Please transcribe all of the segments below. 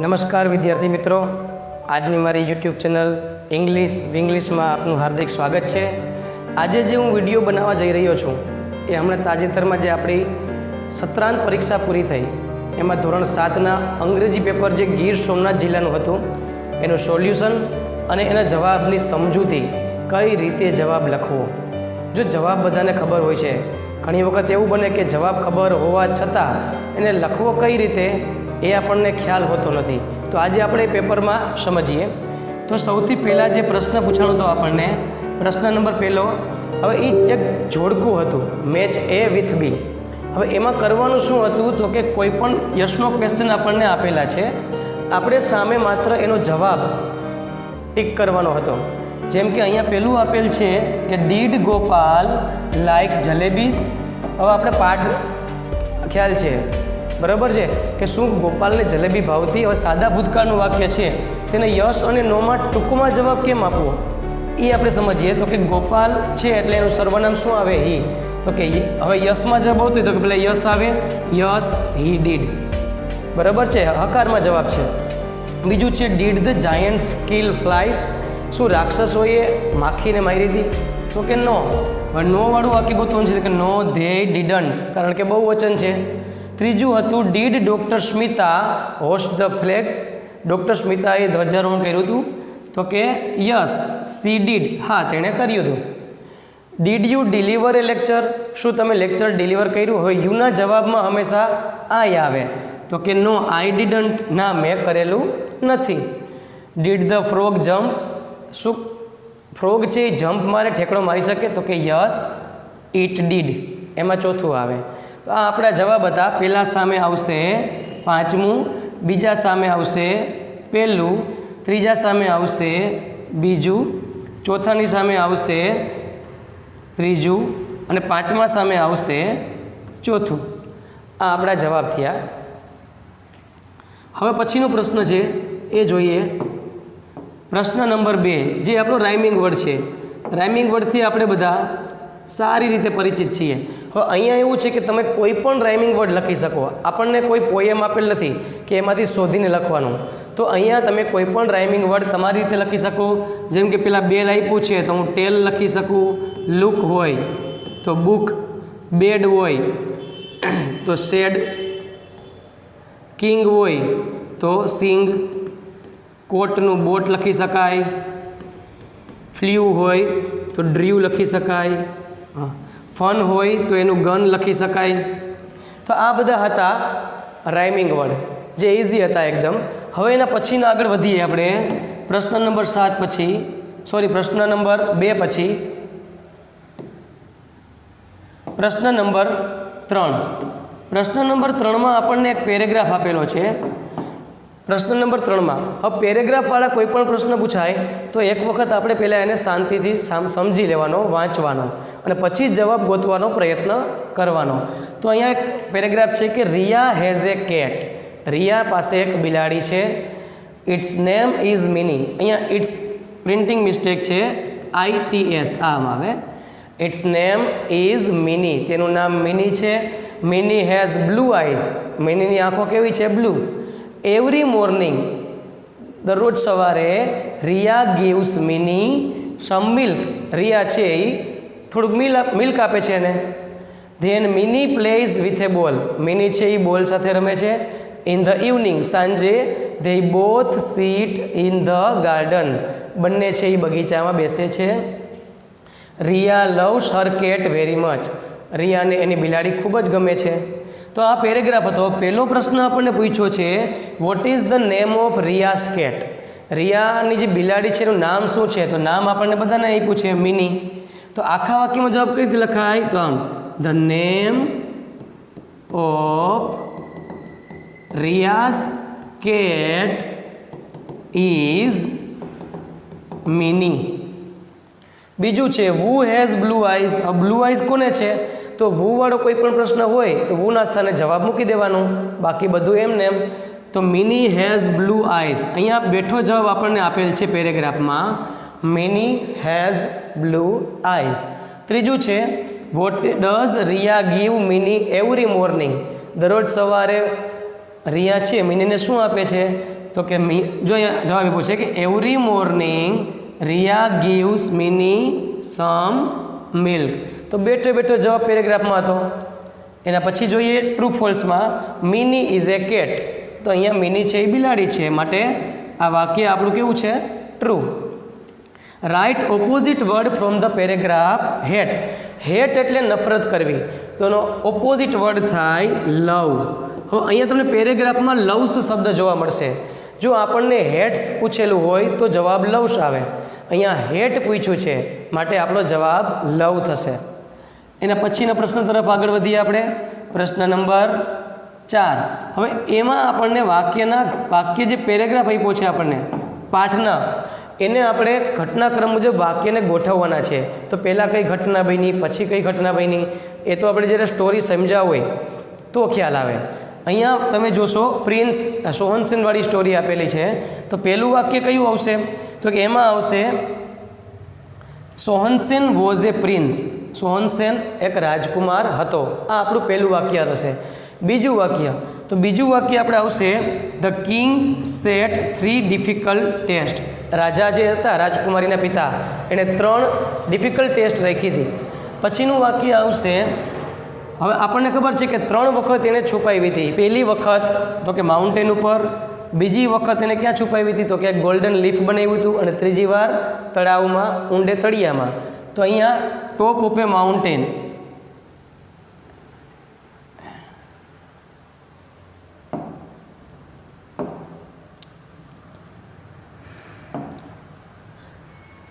નમસ્કાર વિદ્યાર્થી મિત્રો, આજની મારી યુટ્યુબ ચેનલ ઇંગ્લિશમાં આપનું હાર્દિક સ્વાગત છે। આજે જે હું વિડીયો બનાવવા જઈ રહ્યો છું એ હમણાં તાજેતરમાં જે આપણી સત્રાંત પરીક્ષા પૂરી થઈ એમાં ધોરણ 7ના અંગ્રેજી પેપર જે ગીર સોમનાથ જિલ્લાનું હતું એનું સોલ્યુશન અને એના જવાબની સમજૂતી, કઈ રીતે જવાબ લખવો। જો જવાબ બધાને ખબર હોય છે, ઘણી વખત એવું બને કે જવાબ ખબર હોવા છતાં એને લખવો કઈ રીતે એ આપણને ખ્યાલ હોતો નથી। તો આજે આપણે પેપરમાં સમજીએ। તો સૌથી પહેલાં જે પ્રશ્ન પૂછાણો હતો આપણને, પ્રશ્ન નંબર પહેલો, હવે એ એક જોડકું હતું, મેચ એ વિથ બી। હવે એમાં કરવાનું શું હતું તો કે કોઈ પણ યસનો ક્વેશ્ચન આપણને આપેલા છે, આપણે સામે માત્ર એનો જવાબ ટીક કરવાનો હતો। જેમ કે અહીંયા પહેલું આપેલ છે કે ડીડ ગોપાલ લાઈક જલેબીસ। હવે આપણે પાઠ ખ્યાલ છે, બરાબર છે કે શું ગોપાલને જલેબી ભાવતી। હવે સાદા ભૂતકાળનું વાક્ય છે, તેને યસ અને નોમાં ટૂંકમાં જવાબ કેમ આપવો એ આપણે સમજીએ। તો કે ગોપાલ છે એટલે એનું સર્વનામ શું આવે? હી। તો કે હવે યસમાં જવાબ આવતું તો કે પેલા યસ આવે, યસ હી ડીડ, બરાબર છે, હકારમાં જવાબ છે। બીજું છે did the Giants kill flies. શું રાક્ષસોએ માખીને મારી હતી? તો કે નો। હવે નો વાળું વાક્ય ગોતવાનું છે કે નો ધે ડીડન્ટ, કારણ કે બહુ વચન છે। ત્રીજું હતું did doctor Smita host the flag. Doctor સ્મિતાએ ધ્વજારોહણ કર્યું હતું? તો કે યસ સી ડીડ, હા તેણે કર્યું હતું। Did you deliver A lecture? શું તમે લેક્ચર ડિલિવર કર્યું? હવે યુના જવાબમાં હંમેશા આઈ આવે, તો કે નો આઈ ડીડન્ટ, ના મેં કરેલું નથી। Did the frog jump? શું ફ્રોગ છે એ જમ્પ મારે, ઠેકડો મારી શકે? તો કે યસ ઇટ ડીડ, એમાં ચોથું આવે। તો આ આપણા જવાબ હતા। પહેલાં સામે આવશે પાંચમું, બીજા સામે આવશે પહેલું, ત્રીજા સામે આવશે બીજું, ચોથાની સામે આવશે ત્રીજું અને પાંચમા સામે આવશે ચોથું। આ આપણા જવાબ થયા। હવે પછીનો પ્રશ્ન છે એ જોઈએ। પ્રશ્ન નંબર 2, જે આપણો રાઇમિંગ વર્ડ છે। રાઇમિંગ વર્ડથી આપણે બધા સારી રીતે પરિચિત છીએ। હવે અહીંયા એવું છે કે તમે કોઈ પણ રાઇમિંગ વર્ડ લખી શકો, આપણને કોઈ પોએમ આપેલ નથી કે એમાંથી શોધીને લખવાનું। તો અહીંયા તમે કોઈ પણ રાઇમિંગ વર્ડ તમારી રીતે લખી શકો। જેમ કે પેલા બેલ આપ્યું છે તો હું ટેલ લખી શકું, લુક હોય તો બુક, બેડ હોય તો શેડ, કિંગ હોય તો સિંગ, કોટનું બોટ લખી શકાય, ફ્લ્યુ હોય તો ડ્રીવ લખી શકાય, ફન હોય તો એનું ગન લખી શકાય। તો આ બધા હતા રાઇમિંગ વર્ડ, જે ઇઝી હતા એકદમ। હવે એના પછીના આગળ વધીએ આપણે પ્રશ્ન નંબર 7 પછી, પ્રશ્ન નંબર 2 પછી પ્રશ્ન નંબર 3। પ્રશ્ન નંબર 3માં આપણને એક પેરેગ્રાફ આપેલો છે। પ્રશ્ન નંબર 3માં હવે પેરેગ્રાફવાળા કોઈ પણ પ્રશ્ન પૂછાય તો એક વખત આપણે પહેલાં એને શાંતિથી સમજી લેવાનો, વાંચવાનો અને પછી જવાબ ગોતવાનો પ્રયત્ન કરવાનો। તો અહીંયા એક પેરેગ્રાફ છે કે Riya has a cat. Riya પાસે એક બિલાડી છે। Its name is Mini. અહીંયા ઇટ્સ પ્રિન્ટિંગ મિસ્ટેક છે, ITS આમ આવે। ઇટ્સ નેમ ઇઝ મિની, તેનું નામ મિની છે। મિની હેઝ બ્લુ આઈઝ, મિનીની આંખો કેવી છે? બ્લુ। એવરી મોર્નિંગ, દરરોજ સવારે Riya gives Mini some milk, Riya છે એ થોડુંક મિલ્ક આપે છે એને। Then Mini plays with a ball, Mini છે એ બોલ સાથે રમે છે। ઇન ધ ઇવનિંગ, સાંજે they both sit in the garden, બંને છે એ બગીચામાં બેસે છે। Riya loves her cat very much, રિયાને એની બિલાડી ખૂબ જ ગમે છે। તો આ પેરેગ્રાફ હતો। પહેલો પ્રશ્ન આપણને પૂછ્યો છે what is the name of Ria's cat? રિયાની જે બિલાડી છે એનું નામ શું છે? તો નામ આપણને બધાને આપ્યું છે મિની। તો આખા વાક્યમાં જવાબ કઈ રીતે લખાય? તો આમ, the name of Ria's cat is Mini. બીજું છે વુ હેઝ બ્લુ આઈઝ। હવે બ્લુ આઈઝ કોને છે? તો વુ વાળો કોઈ પણ પ્રશ્ન હોય તો વુના સ્થાને જવાબ મૂકી દેવાનું, બાકી બધું એમને એમ। તો મિની હેઝ બ્લુ આઈઝ, અહીંયા બેઠો જવાબ આપણને આપેલ છે પેરેગ્રાફમાં, મિની હેઝ બ્લુ આઈઝ। ત્રીજું છે what does Riya give Mini every morning? દરરોજ સવારે રિયા છે મિનીને શું આપે છે? તો કે જો અહીંયા જવાબ આપ્યો છે કે every morning Ria gives Mini some milk. તો બેઠો બેઠો જવાબ પેરેગ્રાફમાં હતો. એના પછી જોઈએ ટ્રુ ફોલ્સમાં, મિની ઇઝ એ કેટ. તો અહીંયા મિની છે એ બિલાડી છે, માટે આ વાક્ય આપણું કેવું છે? True. Right opposite word from the paragraph hate. Hate એટલે નફરત કરવી, તો એનો ઓપોઝિટ વર્ડ થાય લવ. હવે અહીંયા તમને પેરેગ્રાફમાં લવ્સ શબ્દ જોવા મળશે. જો આપણને હેટ્સ પૂછેલું હોય તો જવાબ લવ્સ આવે. અહીંયા હેટ પૂછ્યું છે, માટે આપણો જવાબ લવ થશે. એના પછીના પ્રશ્ન તરફ આગળ વધીએ આપણે. પ્રશ્ન નંબર 4. હવે એમાં આપણને વાક્ય જે પેરેગ્રાફ આપ્યો છે આપણને પાઠના, એને આપણે ઘટનાક્રમ મુજબ વાક્યને ગોઠવવાના છે. તો પહેલાં કઈ ઘટના બની, પછી કઈ ઘટના બની, એ તો આપણે જ્યારે સ્ટોરી સમજ્યા હોય તો ખ્યાલ આવે. અહીંયા તમે જોશો પ્રિન્સ સોહનસેનવાળી સ્ટોરી આપેલી છે. તો પહેલું વાક્ય કયું આવશે? તો કે એમાં આવશે સોહનસેન વોઝ એ પ્રિન્સ. સોહનસેન એક રાજકુમાર હતો. આ આપણું પહેલું વાક્ય હશે. બીજું વાક્ય, તો બીજું વાક્ય આપણે આવશે the king set 3 difficult test. રાજા જે હતા, રાજકુમારીના પિતા, એણે 3 ડિફિકલ્ટ ટેસ્ટ રાખી હતી. પછીનું વાક્ય આવશે, હવે આપણને ખબર છે કે 3 વખત એને છુપાવી હતી. પહેલી વખત તો કે માઉન્ટેન ઉપર, બીજી વખત એને ક્યાં છુપાવી હતી? તો કે ગોલ્ડન લીફ બનાવ્યું હતું, અને ત્રીજી વાર તળાવમાં, ઊંડે તળિયામાં. તો અહીંયા ટોપ ઓફ એ માઉન્ટેન.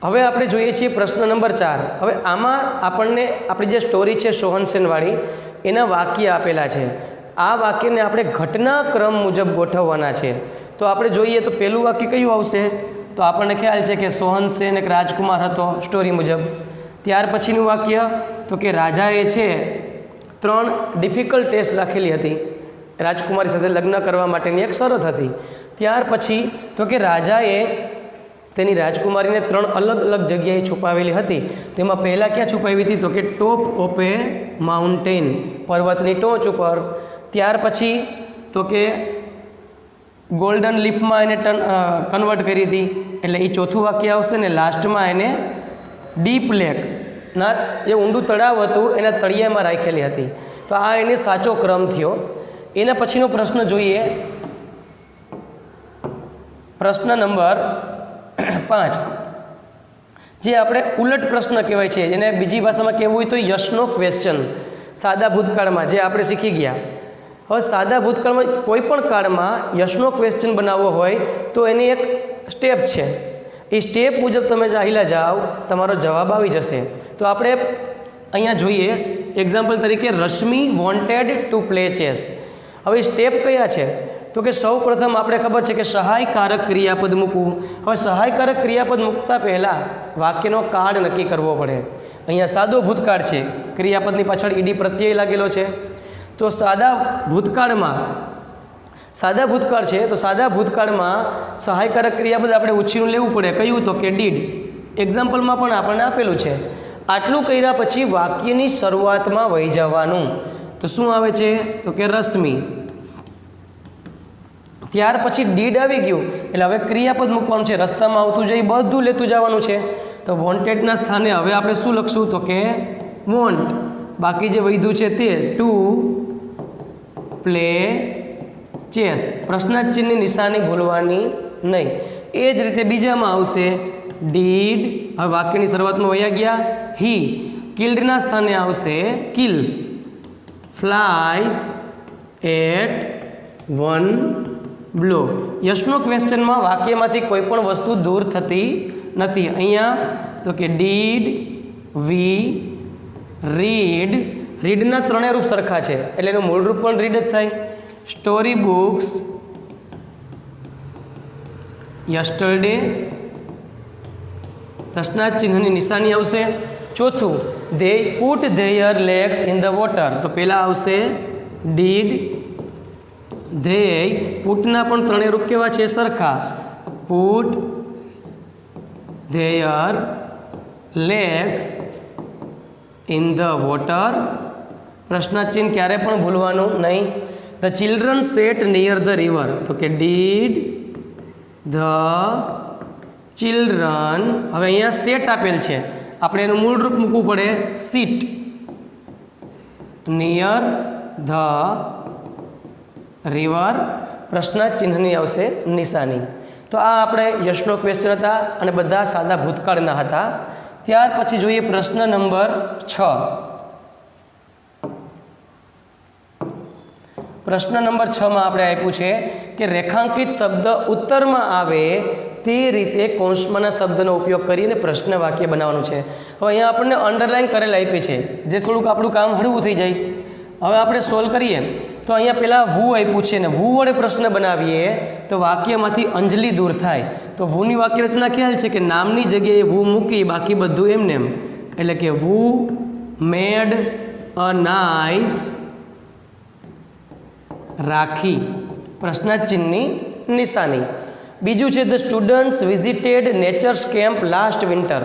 હવે આપણે જોઈએ છીએ પ્રશ્ન નંબર 4. હવે આમાં આપણને આપણી જે સ્ટોરી છે સોહનસેનવાળી, એના વાક્ય આપેલા છે. આ વાક્યને આપણે ઘટનાક્રમ મુજબ ગોઠવવાના છે. તો આપણે જોઈએ તો પહેલું વાક્ય કયું આવશે? તો આપણને ખ્યાલ છે કે સોહનસેન એક રાજકુમાર હતો સ્ટોરી મુજબ. ત્યાર પછીનું વાક્ય તો કે રાજાએ છે 3 ડિફિકલ્ટ ટેસ્ટ રાખેલી હતી. રાજકુમારી સાથે લગ્ન કરવા માટેની એક શરત હતી. ત્યાર પછી તો કે રાજાએ તેની રાજકુમારીને 3 અલગ અલગ જગ્યાએ છુપાવેલી હતી. તેમાં પહેલાં ક્યાં છુપાવી હતી? તો કે ટોપ ઓફ એ માઉન્ટેન, પર્વતની ટોચ ઉપર. ત્યાર પછી તો કે ગોલ્ડન લીફમાં એને કન્વર્ટ કરી હતી, એટલે એ ચોથું વાક્ય આવશે. ને લાસ્ટમાં એને ડીપ લેકના જે ઊંડું તળાવ હતું એના તળિયામાં રાખેલી હતી. તો આ એને સાચો ક્રમ થયો. એના પછીનો પ્રશ્ન જોઈએ, પ્રશ્ન નંબર 5, જે આપણે ઉલટ પ્રશ્ન કહેવાય છે, જેને બીજી ભાષામાં કહેવું હોય તો યસનો ક્વેશ્ચન. સાદા ભૂતકાળમાં જે આપણે શીખી ગયા. હવે સાદા ભૂતકાળમાં કોઈ પણ કાળમાં યસનો ક્વેશ્ચન બનાવવો હોય તો એની એક સ્ટેપ છે. એ સ્ટેપ મુજબ તમે ચાલ્યા જાઓ, તમારો જવાબ આવી જશે. તો આપણે અહીંયા જોઈએ એક્ઝામ્પલ તરીકે, Rashmi wanted to play chess. હવે સ્ટેપ કયા છે? તો કે સૌ પ્રથમ આપણે ખબર છે કે સહાયકારક ક્રિયાપદ મૂકવું. હવે સહાયકારક ક્રિયાપદ મૂકતા પહેલાં વાક્યનો કાળ નક્કી કરવો પડે. અહીંયા સાદો ભૂતકાળ છે, ક્રિયાપદની પાછળ ઈડી પ્રત્યય લાગેલો છે. તો સાદા ભૂતકાળ છે, તો સાદા ભૂતકાળમાં સહાયકારક ક્રિયાપદ આપણે ઉછીનું લેવું પડે. કયું? તો કે ડીડ. એક્ઝામ્પલમાં પણ આપણને આપેલું છે. આટલું કર્યા પછી વાક્યની શરૂઆતમાં વહી જવાનું. તો શું આવે છે? તો કે રશ્મિ. ત્યાર પછી ડીડ આવી ગયું, એટલે હવે ક્રિયાપદ મૂકવાનું છે. રસ્તામાં આવતું જઈ બધું લેતું જવાનું છે. તો વોન્ટેડના સ્થાને હવે આપણે શું લખશું? તો કે વોન્ટ. બાકી જે વધ્યું છે તે ટુ પ્લે ચેસ. પ્રશ્નાર્થ ચિહ્નની નિશાની ભૂલવાની નહીં. એ જ રીતે બીજામાં આવશે ડીડ. હવે વાક્યની શરૂઆતમાં વયા ગયા હી. કિલ્ડના સ્થાને આવશે કિલ. Flies at 1 blow. યસનો ક્વેશ્ચનમાં વાક્યમાંથી કોઈ પણ વસ્તુ દૂર થતી નથી. અહીંયા તો કે ડીડ, વી, રીડ. રીડના 3 રૂપ સરખા છે, એટલે એનું મૂળ રૂપ પણ રીડ જ થાય. Story books yesterday. પ્રશ્નાર્થ ચિહ્નની નિશાની આવશે. ચોથું, they put their legs in the water. તો પહેલાં આવશે ડીડ. ધે પુટના પણ 3 રૂપ કેવા છે? સરખા. Put their legs in the water. પ્રશ્નાર્થ ચિહ્ન ક્યારે પણ ભૂલવાનું નહીં. The children set near the river. તો કે ડીડ ધ ચિલ્ડ્રન, હવે અહીંયા સેટ આપેલ છે, આપણે એનું મૂળ રૂપ મૂકવું પડે સીટ, નિયર ધ રિવર, પ્રશ્નાર્થ ચિહ્નની આવશે નિશાની. તો આ આપણે યશનો ક્વેશ્ચન હતા અને બધા સાદા ભૂતકાળના હતા. ત્યાર પછી જોઈએ પ્રશ્ન નંબર 6. પ્રશ્ન નંબર 6 આપણે આપ્યું છે કે રેખાંકિત શબ્દ ઉત્તરમાં આવે તે રીતે કૌંસમાંના શબ્દનો ઉપયોગ કરીને પ્રશ્ન વાક્ય બનાવવાનું છે. હવે અહીંયા આપણને અંડરલાઈન કરેલ આપી છે, જે થોડુંક આપણું કામ હળવું થઈ જાય. હવે આપણે સોલ્વ કરીએ તો અહીંયા પહેલાં વુ આપ્યું છે ને વુ વડે પ્રશ્ન બનાવીએ તો વાક્યમાંથી અંજલિ દૂર થાય. તો વુની વાક્ય રચના ખ્યાલ છે કે નામની જગ્યાએ વુ મૂકી બાકી બધું એમને એમ, એટલે કે વુ મેડ અ નાઇસ રાખી, પ્રશ્નાર્થ ચિહ્નની નિશાની. બીજું છે the students visited nature's camp last winter.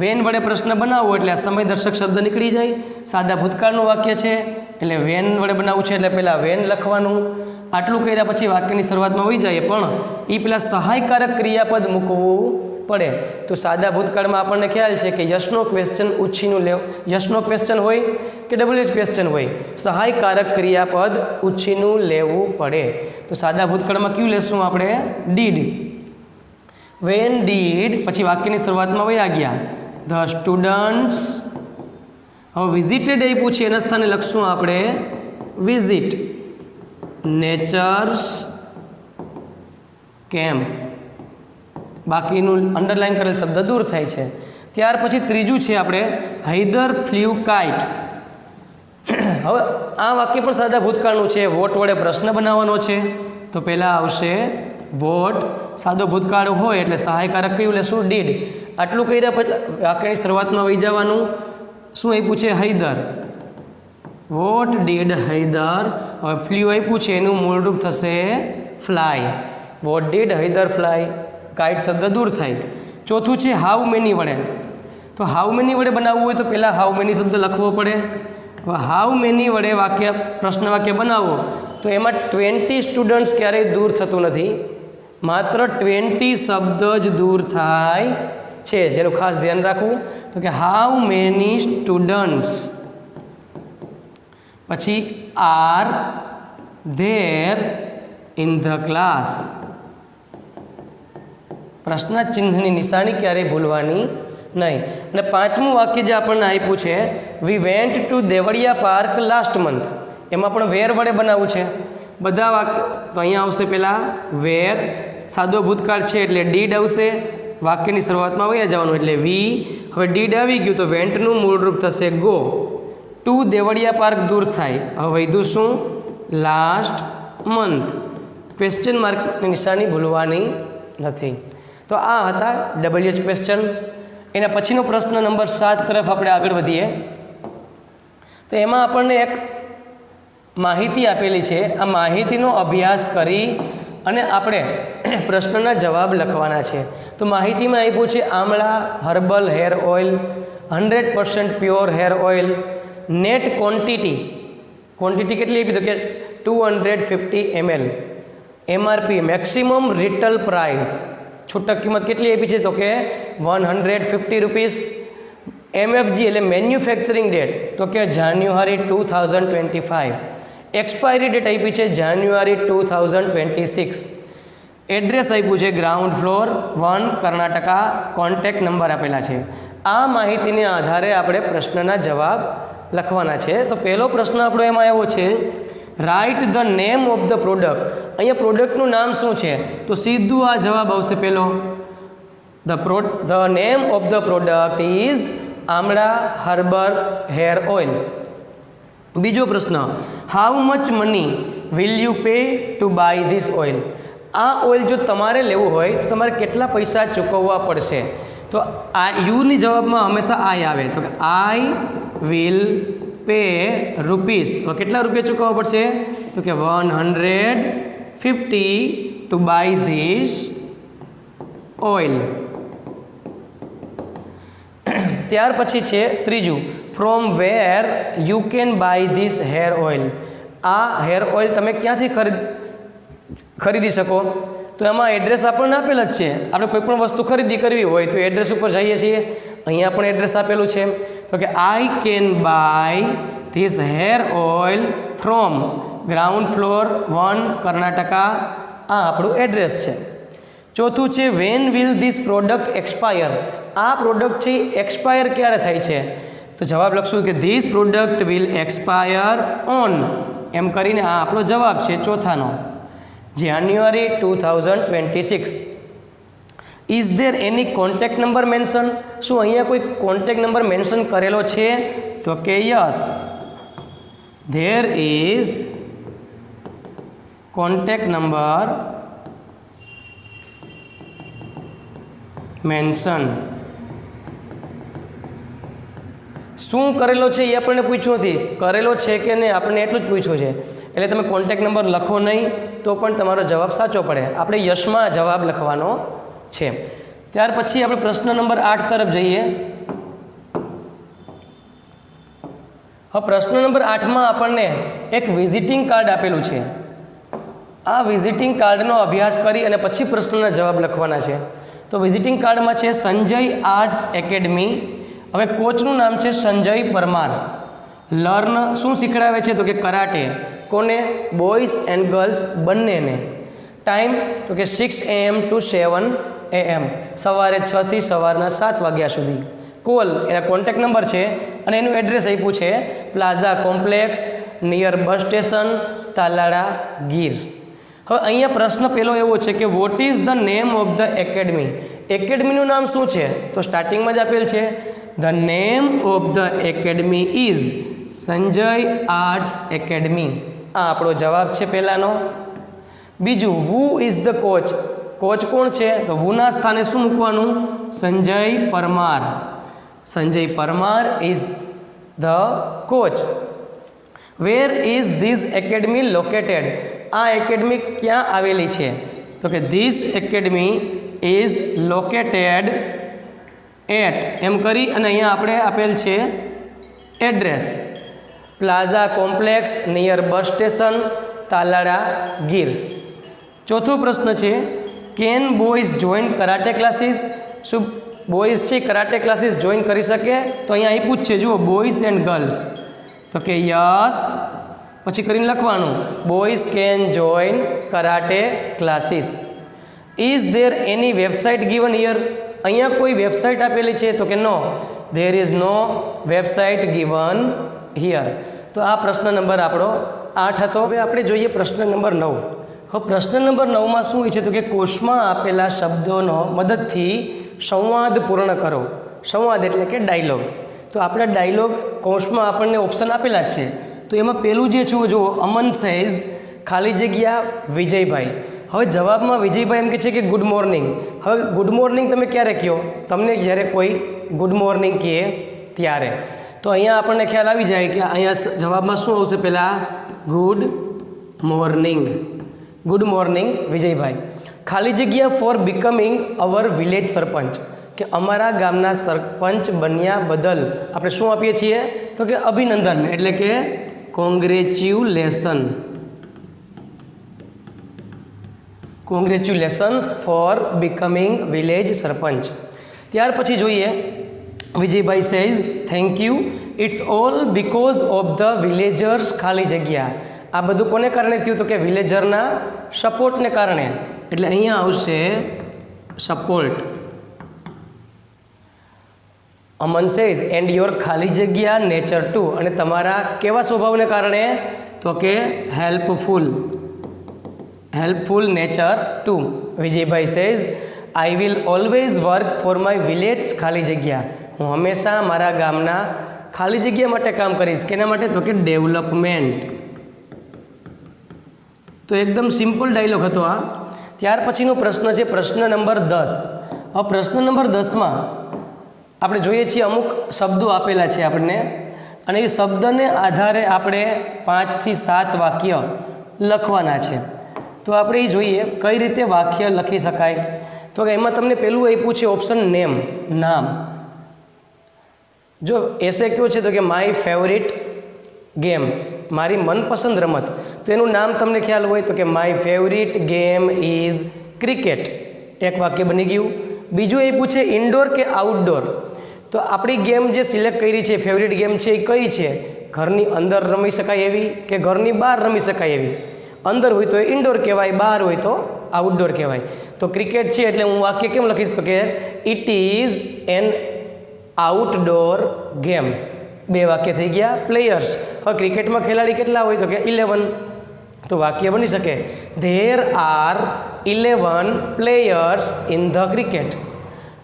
When વડે પ્રશ્ન બનાવવો એટલે આ સમયદર્શક શબ્દ નીકળી જાય. સાદા ભૂતકાળનું વાક્ય છે એટલે વેન વડે બનાવવું છે એટલે પહેલાં વેન લખવાનું. આટલું કર્યા પછી વાક્યની શરૂઆતમાં હોઈ જાય પણ એ પહેલાં સહાયકારક ક્રિયાપદ મૂકવું પડે. તો સાદા ભૂતકાળમાં આપણને ખ્યાલ છે કે યશનો ક્વેશ્ચન ઉછીનું યશનો ક્વેશ્ચન હોય કે WH ક્વેશ્ચન હોય, સહાયકારક ક્રિયાપદ ઉછીનું લેવું પડે. તો સાદા ભૂતકાળમાં કયું લેશું આપણે? ડીડ. વેન ડીડ પછી વાક્યની શરૂઆતમાં વયા ગયા ધ સ્ટુડન્ટ્સ. હવે વિઝિટેડ આપ્યું છે એના સ્થાને લખશું આપણે વિઝિટ નેચર્સ કેમ્પ. બાકીનું અંડરલાઈન કરેલ શબ્દ દૂર થાય છે. ત્યાર પછી ત્રીજું છે આપણે હૈદર ફ્લ્યુ કાઇટ. હવે આ વાક્ય પણ સાદા ભૂતકાળનું છે. વોટ વડે પ્રશ્ન બનાવવાનો છે તો પહેલાં આવશે વોટ. સાદો ભૂતકાળ હોય એટલે સહાયકારક કયું લેશું? ડીડ. આટલું કર્યા પછી વાક્યની શરૂઆતમાં વહી જવાનું. શું આપ્યું છે? હૈદર. What did Haidar. હવે ફ્લ્યુ આપ્યું છે એનું મૂળરૂપ થશે fly. What did Haidar fly. Kite શબ્દ દૂર થાય. ચોથું છે હાઉ મેની વડે. તો હાઉ મેની વડે બનાવવું હોય તો પહેલાં હાઉ મેની શબ્દ લખવો પડે. હવે હાઉ મેની વડે વાક્ય પ્રશ્ન વાક્ય બનાવો તો એમાં 20 સ્ટુડન્ટ્સ ક્યારેય દૂર થતું નથી, માત્ર 20 શબ્દ જ દૂર થાય છે, જેનું ખાસ ધ્યાન રાખવું. તો કે હાઉ મેની સ્ટુડન્ટ્સ, પછી are there in the class. પ્રશ્નાર્થ ચિહ્નની નિશાની ક્યારેય ભૂલવાની નહીં. અને પાંચમું વાક્ય જે આપણને આપ્યું છે we went to Devaliya park last month. એમાં પણ વેર વડે બનાવવું છે. બધા વાક્ય તો અહીંયા આવશે પહેલાં વેર. સાદો ભૂતકાળ છે એટલે ડીડ આવશે. વાક્યની શરૂઆતમાં વયા જવાનું એટલે વી. હવે ડીડ આવી ગયું તો વેન્ટનું મૂળરૂપ થશે ગો. ટુ દેવળિયા પાર્ક દૂર થાય. હવે વધ્યું શું? Last month. ક્વેશ્ચન માર્કની નિશાની ભૂલવાની નથી. તો આ હતા WH ક્વેશ્ચન. એના પછીનો પ્રશ્ન નંબર 7 તરફ આપણે આગળ વધીએ તો એમાં આપણને એક માહિતી આપેલી છે. આ માહિતીનો અભ્યાસ કરી અને આપણે પ્રશ્નના જવાબ લખવાના છે. તો માહિતીમાં આપ્યું છે Amla herbal hair oil 100% pure hair oil. Net quantity કેટલી આપી? તો કે 250 ml. MRP maximum retail price, છૂટક કિંમત કેટલી આપી છે? તો કે 150 રૂપીસ. MFG એટલે મેન્યુફેક્ચરિંગ ડેટ તો કે જાન્યુઆરી 2025. એક્સપાયરી ડેટ આપી છે જાન્યુઆરી 2026. એડ્રેસ આપ્યું છે ground floor 1 Karnataka. Contact number આપેલા છે. આ માહિતીને આધારે આપણે પ્રશ્નના જવાબ લખવાના છે. તો પહેલો પ્રશ્ન આપણો એમાં આવ્યો છે write the name of the product. અહીંયા પ્રોડક્ટનું નામ શું છે? તો સીધું આ જવાબ આવશે પહેલો. The name of the product is Amla herbal hair oil. બીજો પ્રશ્ન how much money will you pay to buy this oil. આ ઓઇલ જો તમારે લેવું હોય તો તમારે કેટલા પૈસા ચૂકવવા પડશે? તો આ યુની જવાબમાં હંમેશા આઈ આવે. તો કે આઈ વિલ પે રૂપીસ. તો કેટલા રૂપિયા ચૂકવવા પડશે? તો કે 150 ટુ બાય ધીસ ઓઇલ. ત્યાર પછી છે ત્રીજું from where you can buy this hair oil. આ હેર ઓઇલ તમે ક્યાંથી ખરીદી શકો? તો એમાં એડ્રેસ આપણને આપેલ જ છે. આપણે કોઈ પણ વસ્તુ ખરીદી કરવી હોય તો એડ્રેસ ઉપર જઈએ છીએ. અહીંયા પણ એડ્રેસ આપેલું છે. તો કે I can buy this hair oil from ground floor 1 Karnataka. આ આપણું એડ્રેસ છે. ચોથું છે when will this product expire. આ પ્રોડક્ટ છે એક્સપાયર ક્યારે થાય છે? તો જવાબ લખશું કે this product will expire on, એમ કરીને આ આપણો જવાબ છે ચોથાનો, January 2026. Is there any contact number mention? શું અહીંયા કોઈ કોન્ટેક્ટ નંબર મેન્શન કરેલો છે? તો કે yes, there is contact number mention. શું કરેલો છે એ આપણને પૂછ્યું નથી, કરેલો છે કે નહીં આપણને એટલું જ પૂછ્યું છે. એટલે તમે કોન્ટેક્ટ નંબર લખો નહીં તો પણ તમારો જવાબ સાચો પડે. આપણે યશમાં જવાબ લખવાનો છે. ત્યાર પછી આપણે પ્રશ્ન નંબર 8 તરફ જઈએ. હવે પ્રશ્ન નંબર 8માં આપણને એક વિઝિટિંગ કાર્ડ આપેલું છે. આ વિઝિટિંગ કાર્ડનો અભ્યાસ કરી અને પછી પ્રશ્નના જવાબ લખવાના છે. તો વિઝિટિંગ કાર્ડમાં છે સંજય આર્ટ્સ એકેડમી. હવે કોચનું નામ છે સંજય પરમાર. લર્ન શું શીખડાવે છે? તો કે કરાટે. કોને? બોયઝ એન્ડ ગર્લ્સ બંનેને. ટાઈમ તો કે 6 AM to 7 AM, સવારે 6 થી સવારના 7 વાગ્યા સુધી. કોલ એના કોન્ટેક્ટ નંબર છે અને એનું એડ્રેસ આપ્યું છે plaza complex near bus station Talala Gir. હવે અહીંયા પ્રશ્ન પહેલો એવો છે કે what is the name of the academy? એકેડમીનું નામ શું છે? તો સ્ટાર્ટિંગમાં જ આપેલ છે the name of the academy is Sanjay arts academy. આ આપણો જવાબ છે પહેલાંનો. બીજું, who is the coach? Coach કોણ છે? તો હુના સ્થાને શું મૂકવાનું? Sanjay Parmar. Sanjay Parmar is the coach. Where is this academy located? આ એકેડમી ક્યાં આવેલી છે? તો કે this academy is located at, એમ કરી અને અહીંયા આપણે આપેલ છે address plaza complex near bus station Talala Gir. ચોથો પ્રશ્ન છે can boys join karate classes? શું બોયઝ છે કરાટે ક્લાસીસ જોઈન કરી શકે? તો અહીંયા આપ્યું જ છે જુઓ, બોયઝ એન્ડ ગર્લ્સ. તો કે યસ, પછી કરીને લખવાનું boys can join karate classes. Is there any website given here? અહીંયા કોઈ વેબસાઇટ આપેલી છે? તો કે no, there is no website given here. તો આ પ્રશ્ન નંબર આપણો 8 હતો. હવે આપણે જોઈએ પ્રશ્ન નંબર 9. હવે પ્રશ્ન નંબર 9માં શું હોય છે? તો કે કોષમાં આપેલા શબ્દોનો મદદથી સંવાદ પૂર્ણ કરો. સંવાદ એટલે કે ડાયલોગ. તો આપણે ડાયલોગ કોષમાં આપણને ઓપ્શન આપેલા જ છે. તો એમાં પહેલું જે છે જુઓ, અમન સેઝ ખાલી જગ્યા વિજયભાઈ. હવે જવાબમાં વિજયભાઈ એમ કહે છે કે ગુડ મોર્નિંગ. હવે ગુડ મોર્નિંગ તમે ક્યારે કહો? તમને જ્યારે કોઈ ગુડ મોર્નિંગ કહે ત્યારે. તો અહીંયા આપણને ખ્યાલ આવી જાય કે અહીંયા જવાબમાં શું આવશે? પહેલાં good morning. Good morning Vijaybhai. ખાલી જગ્યા ફોર બીકમિંગ અવર વિલેજ સરપંચ, કે અમારા ગામના સરપંચ બન્યા બદલ આપણે શું આપીએ છીએ? તો કે અભિનંદન, એટલે કે congratulation. Congratulations for becoming village sarpanch. ત્યાર પછી જોઈએ વિજયભાઈ says thank you it's all because of the villagers ખાલી જગ્યા. આ બધું કોને કારણે થયું? તો કે વિલેજરના સપોર્ટને કારણે. એટલે અહીંયા આવશે support. Aman says and your ખાલી જગ્યા નેચર ટુ, અને તમારા કેવા સ્વભાવને કારણે? તો કે helpful nature too. Vijaybhai says I will always work for my village ખાલી જગ્યા. હું હંમેશા મારા ગામના ખાલી જગ્યા માટે કામ કરીશ. કેના માટે? તો કે ડેવલપમેન્ટ. તો એકદમ સિમ્પલ ડાયલોગ હતો આ. ત્યાર પછીનો પ્રશ્ન છે પ્રશ્ન નંબર 10. હવે પ્રશ્ન નંબર 10માં આપણે જોઈએ છીએ અમુક શબ્દો આપેલા છે આપણને, અને એ શબ્દને આધારે આપણે 5 થી 7 વાક્ય લખવાના છે. તો આપણે એ જોઈએ કઈ રીતે વાક્ય લખી શકાય. તો કે એમાં તમને પહેલું આપ્યું છે ઓપ્શન નેમ, નામ. જો એસે કયો છે? તો કે માય ફેવરિટ ગેમ, મારી મનપસંદ રમત. તો એનું નામ તમને ખ્યાલ હોય તો કે my favourite game is cricket, એક વાક્ય બની ગયું. બીજું એ પૂછે ઇન્ડોર કે આઉટડોર, તો આપણી ગેમ જે સિલેક્ટ કરી છે, ફેવરિટ ગેમ છે એ કઈ છે? ઘરની અંદર રમી શકાય એવી કે ઘરની બહાર રમી શકાય એવી? અંદર હોય તો ઇન્ડોર કહેવાય, બહાર હોય તો આઉટડોર કહેવાય. તો ક્રિકેટ છે એટલે હું વાક્ય કેમ લખીશ? તો કે it is an outdoor game. 2 વાક્ય થઈ ગયા. પ્લેયર્સ, હવે ક્રિકેટમાં ખેલાડી કેટલા હોય? તો કે 11. તો વાક્ય બની શકે there are 11 players in the cricket.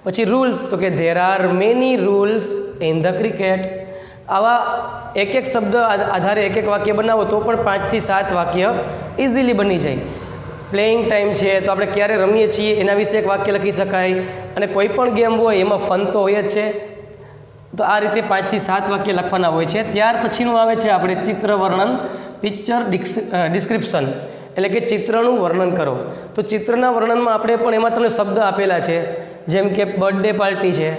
પછી રૂલ્સ, તો કે there are many rules in the cricket. આવા એક એક શબ્દ આધારે એક એક વાક્ય બનાવો તો પણ 5 થી 7 વાક્ય ઇઝીલી બની જાય. પ્લેઇંગ ટાઈમ છે તો આપણે ક્યારે રમીએ છીએ એના વિશે એક વાક્ય લખી શકાય, અને કોઈ પણ ગેમ હોય એમાં ફન તો હોય જ છે. તો આ રીતે 5 થી 7 વાક્ય લખવાના હોય છે. ત્યાર પછીનું આવે છે આપણે ચિત્ર વર્ણન, પિક્ચર ડિસ્ક્રિપ્શન, એટલે કે ચિત્રનું વર્ણન કરો. તો ચિત્રના વર્ણનમાં આપણે પણ એમાં તમને શબ્દ આપેલા છે, જેમ કે બર્થડે પાર્ટી છે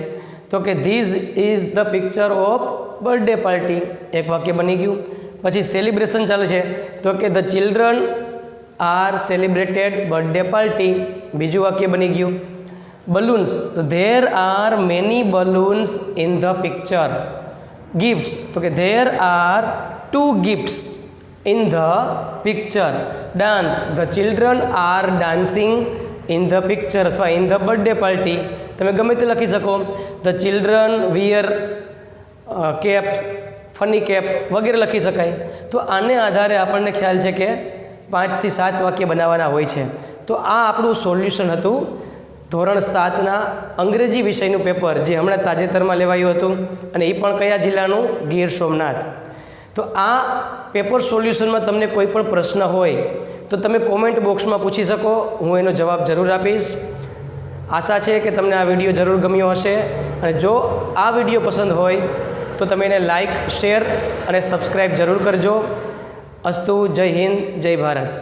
તો કે this is the picture of birthday party, એક વાક્ય બની ગયું. પછી સેલિબ્રેશન ચાલે છે તો કે the children are celebrated birthday party, બીજું વાક્ય બની ગયું. બલૂન્સ, તો there are many balloons in the picture. Gifts, તો કે there are 2 gifts in the picture. Dance, the children are dancing in the picture અથવા ઇન ધ બર્થડે પાર્ટી. તમે ગમે તે લખી શકો. The children wear cap, funny cap વગેરે લખી શકાય. તો આને આધારે આપણને ખ્યાલ છે કે 5 થી 7 વાક્ય બનાવવાના હોય છે. તો આ આપણું સોલ્યુશન હતું ધોરણ 7ના અંગ્રેજી વિષયનું પેપર, જે હમણાં તાજેતરમાં લેવાયું હતું, અને એ પણ કયા જિલ્લાનું? ગીર સોમનાથ. તો આ પેપર સોલ્યુશનમાં તમને કોઈ પણ પ્રશ્ન હોય તો તમે કોમેન્ટ બોક્સમાં પૂછી શકો, હું એનો જવાબ જરૂર આપીશ. આશા છે કે તમને આ વિડીયો જરૂર ગમ્યો હશે, અને જો આ વિડીયો પસંદ હોય તો તમે એને લાઈક, શેર અને સબસ્ક્રાઈબ જરૂર કરજો. અસ્તુ. જય હિન્દ, જય ભારત.